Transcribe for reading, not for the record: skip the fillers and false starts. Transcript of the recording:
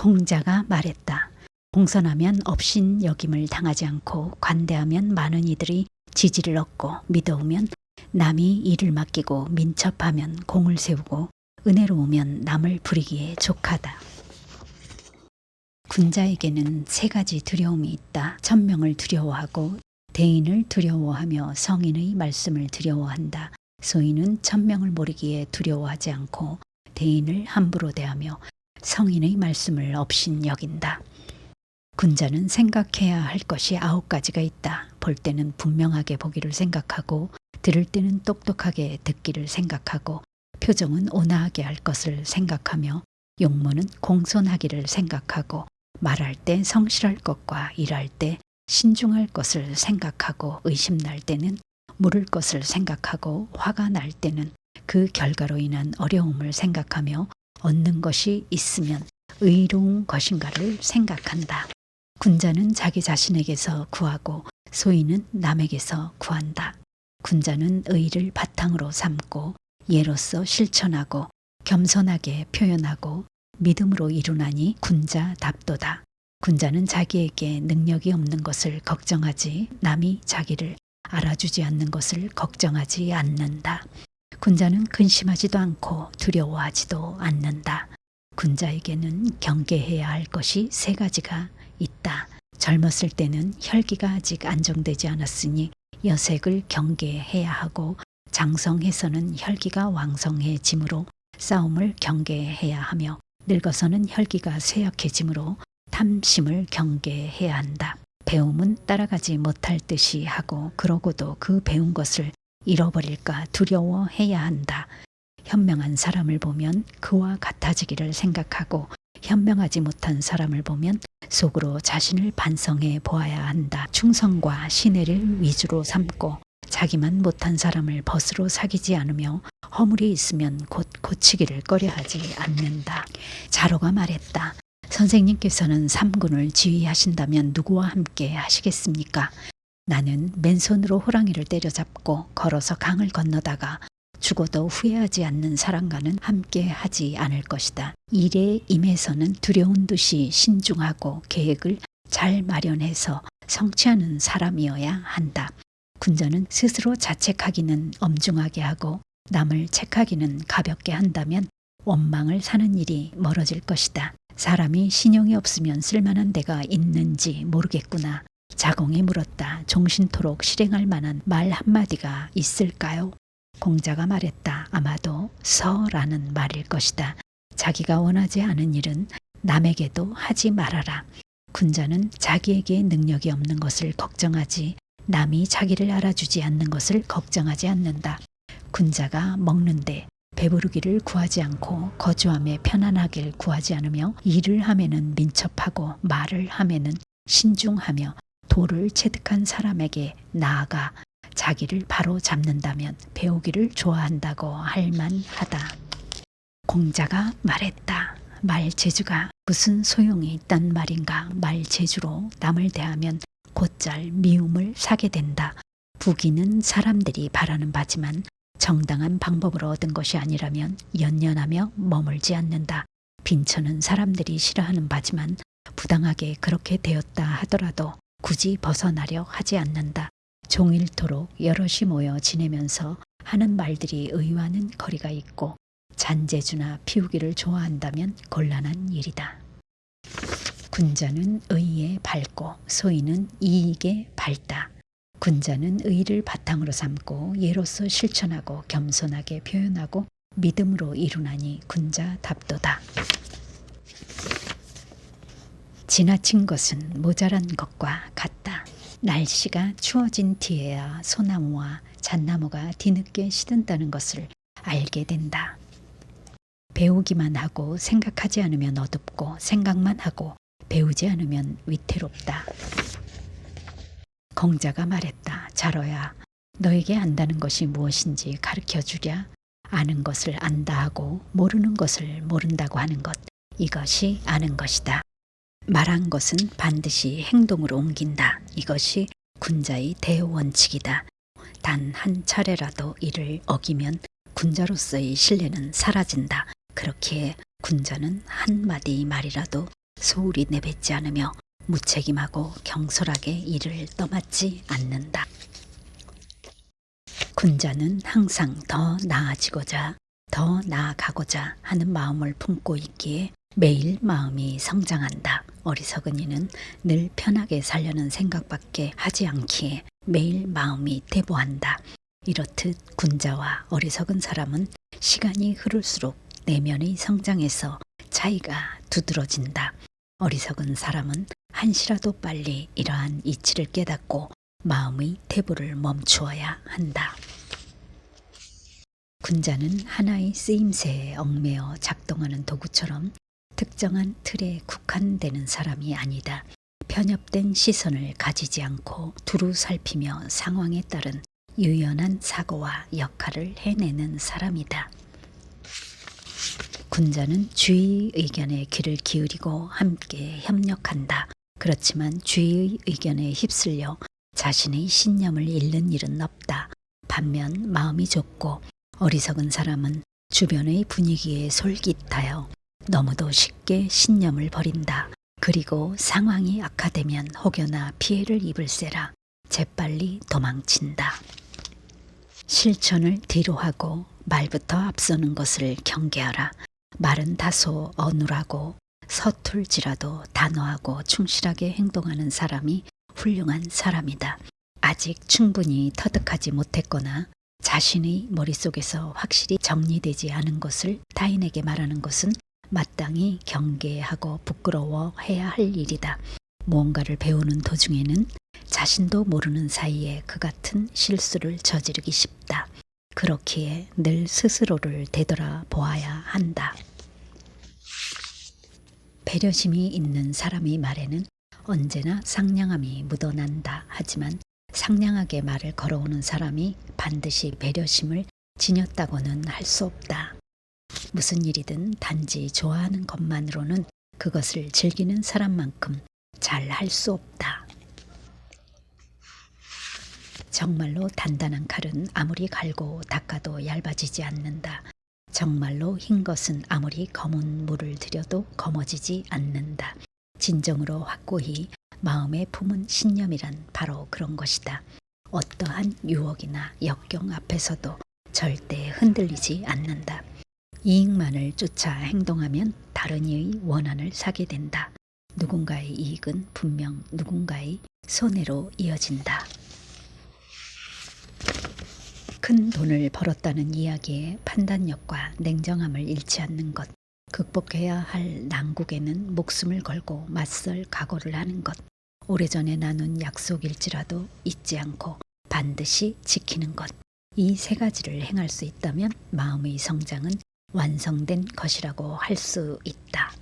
공자가 말했다. 공손하면 업신 여김을 당하지 않고 관대하면 많은 이들이 지지를 얻고 믿어오면 남이 일을 맡기고 민첩하면 공을 세우고 은혜로우면 남을 부리기에 족하다. 군자에게는 세 가지 두려움이 있다. 천명을 두려워하고 대인을 두려워하며 성인의 말씀을 두려워한다. 소인은 천명을 모르기에 두려워하지 않고 대인을 함부로 대하며 성인의 말씀을 업신 여긴다. 군자는 생각해야 할 것이 9가지가 있다. 볼 때는 분명하게 보기를 생각하고 들을 때는 똑똑하게 듣기를 생각하고 표정은 온화하게 할 것을 생각하며 용모는 공손하기를 생각하고 말할 때 성실할 것과 일할 때 신중할 것을 생각하고 의심날 때는 물을 것을 생각하고 화가 날 때는 그 결과로 인한 어려움을 생각하며 얻는 것이 있으면 의로운 것인가를 생각한다. 군자는 자기 자신에게서 구하고 소인은 남에게서 구한다. 군자는 의를 바탕으로 삼고 예로서 실천하고 겸손하게 표현하고 믿음으로 이루나니 군자답도다. 군자는 자기에게 능력이 없는 것을 걱정하지 남이 자기를 알아주지 않는 것을 걱정하지 않는다. 군자는 근심하지도 않고 두려워하지도 않는다. 군자에게는 경계해야 할 것이 3가지가 있다. 젊었을 때는 혈기가 아직 안정되지 않았으니 여색을 경계해야 하고 장성해서는 혈기가 왕성해지므로 싸움을 경계해야 하며 늙어서는 혈기가 쇠약해지므로 탐심을 경계해야 한다. 배움은 따라가지 못할 듯이 하고 그러고도 그 배운 것을 잃어버릴까 두려워해야 한다. 현명한 사람을 보면 그와 같아지기를 생각하고 현명하지 못한 사람을 보면 속으로 자신을 반성해 보아야 한다. 충성과 신뢰를 위주로 삼고 자기만 못한 사람을 벗으로 사귀지 않으며 허물이 있으면 곧 고치기를 꺼려하지 않는다. 자로가 말했다. 선생님께서는 3군을 지휘하신다면 누구와 함께 하시겠습니까? 나는 맨손으로 호랑이를 때려잡고 걸어서 강을 건너다가 죽어도 후회하지 않는 사람과는 함께 하지 않을 것이다. 일에 임해서는 두려운 듯이 신중하고 계획을 잘 마련해서 성취하는 사람이어야 한다. 군자는 스스로 자책하기는 엄중하게 하고 남을 책하기는 가볍게 한다면 원망을 사는 일이 멀어질 것이다. 사람이 신용이 없으면 쓸만한 데가 있는지 모르겠구나. 자공이 물었다. 종신토록 실행할 만한 말 한마디가 있을까요? 공자가 말했다. 아마도 서라는 말일 것이다. 자기가 원하지 않은 일은 남에게도 하지 말아라. 군자는 자기에게 능력이 없는 것을 걱정하지 남이 자기를 알아주지 않는 것을 걱정하지 않는다. 군자가 먹는데 배부르기를 구하지 않고 거주함에 편안하길 구하지 않으며 일을 하면은 민첩하고 말을 하면은 신중하며 도를 체득한 사람에게 나아가 자기를 바로 잡는다면 배우기를 좋아한다고 할 만하다. 공자가 말했다. 말재주가 무슨 소용이 있단 말인가. 말재주로 남을 대하면 곧잘 미움을 사게 된다. 부귀는 사람들이 바라는 바지만 정당한 방법으로 얻은 것이 아니라면 연연하며 머물지 않는다. 빈처는 사람들이 싫어하는 바지만 부당하게 그렇게 되었다 하더라도 굳이 벗어나려 하지 않는다. 종일토록 여럿이 모여 지내면서 하는 말들이 의와는 거리가 있고 잔재주나 피우기를 좋아한다면 곤란한 일이다. 군자는 의에 밝고 소인은 이익에 밝다. 군자는 의를 바탕으로 삼고 예로서 실천하고 겸손하게 표현하고 믿음으로 이루나니 군자답도다. 지나친 것은 모자란 것과 같다. 날씨가 추워진 뒤에야 소나무와 잣나무가 뒤늦게 시든다는 것을 알게 된다. 배우기만 하고 생각하지 않으면 어둡고 생각만 하고 배우지 않으면 위태롭다. 공자가 말했다. 자로야, 너에게 안다는 것이 무엇인지 가르쳐주랴. 아는 것을 안다 하고 모르는 것을 모른다고 하는 것, 이것이 아는 것이다. 말한 것은 반드시 행동으로 옮긴다. 이것이 군자의 대원칙이다. 단 한 차례라도 이를 어기면 군자로서의 신뢰는 사라진다. 그렇기에 군자는 한마디 말이라도 소홀히 내뱉지 않으며 무책임하고 경솔하게 일을 떠맡지 않는다. 군자는 항상 더 나아지고자 더 나아가고자 하는 마음을 품고 있기에 매일 마음이 성장한다. 어리석은 이는 늘 편하게 살려는 생각밖에 하지 않기에 매일 마음이 퇴보한다. 이렇듯 군자와 어리석은 사람은 시간이 흐를수록 내면의 성장에서 차이가 두드러진다. 어리석은 사람은 한시라도 빨리 이러한 이치를 깨닫고 마음의 퇴보를 멈추어야 한다. 군자는 하나의 쓰임새에 얽매여 작동하는 도구처럼 특정한 틀에 국한되는 사람이 아니다. 편협된 시선을 가지지 않고 두루 살피며 상황에 따른 유연한 사고와 역할을 해내는 사람이다. 군자는 주위의 의견에 귀를 기울이고 함께 협력한다. 그렇지만 주위의 의견에 휩쓸려 자신의 신념을 잃는 일은 없다. 반면 마음이 좁고 어리석은 사람은 주변의 분위기에 솔깃하여 너무도 쉽게 신념을 버린다. 그리고 상황이 악화되면 혹여나 피해를 입을세라 재빨리 도망친다. 실천을 뒤로 하고 말부터 앞서는 것을 경계하라. 말은 다소 어눌하고 서툴지라도 단호하고 충실하게 행동하는 사람이 훌륭한 사람이다. 아직 충분히 터득하지 못했거나 자신의 머릿속에서 확실히 정리되지 않은 것을 타인에게 말하는 것은 마땅히 경계하고 부끄러워해야 할 일이다. 무언가를 배우는 도중에는 자신도 모르는 사이에 그 같은 실수를 저지르기 쉽다. 그렇기에 늘 스스로를 되돌아보아야 한다. 배려심이 있는 사람의 말에는 언제나 상냥함이 묻어난다. 하지만 상냥하게 말을 걸어오는 사람이 반드시 배려심을 지녔다고는 할 수 없다. 무슨 일이든 단지 좋아하는 것만으로는 그것을 즐기는 사람만큼 잘 할 수 없다. 정말로 단단한 칼은 아무리 갈고 닦아도 얇아지지 않는다. 정말로 흰 것은 아무리 검은 물을 들여도 검어지지 않는다. 진정으로 확고히 마음에 품은 신념이란 바로 그런 것이다. 어떠한 유혹이나 역경 앞에서도 절대 흔들리지 않는다. 이익만을 쫓아 행동하면 다른 이의 원한을 사게 된다. 누군가의 이익은 분명 누군가의 손해로 이어진다. 큰 돈을 벌었다는 이야기에 판단력과 냉정함을 잃지 않는 것, 극복해야 할 난국에는 목숨을 걸고 맞설 각오를 하는 것, 오래전에 나눈 약속일지라도 잊지 않고 반드시 지키는 것, 이 세 가지를 행할 수 있다면 마음의 성장은 완성된 것이라고 할 수 있다.